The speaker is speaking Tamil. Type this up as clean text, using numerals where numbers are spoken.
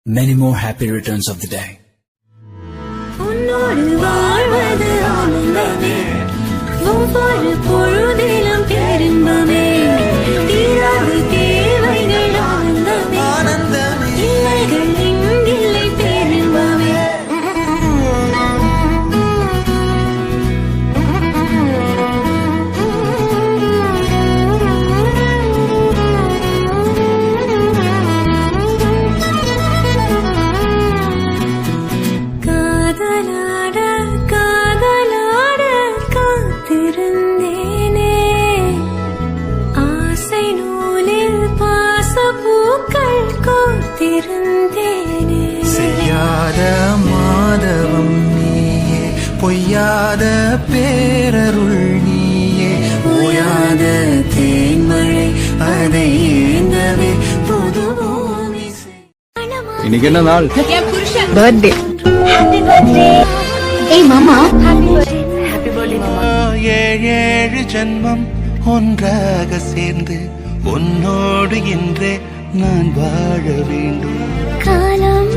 Many more happy returns of the day. உன்னோடு வாழ்வது ஆனந்தமே, ஒவ்வொரு பொழுதிலும் பெரும்பமே, தீராத தேவைகள் ஆனந்தமே, இல்லைகள் இங்கில்லை பெரும்பமே. செய்யாத மாதவம் நீயே, பொய்யாத பேரருள் நீயே, ஓயாத தேன்மழை அதை ஏந்தவே புது பூமி. இன்னைக்கு என்ன நாள்? பர்த்டே. Happy birthday. ஏய் மாமா, ஹாப்பி பர்த்டே மாமா. ஏழு ஜென்மம் ஒன்றாக சேர்ந்து உன்னோடு இன்றே நான் வாழ வேண்டும். காலம்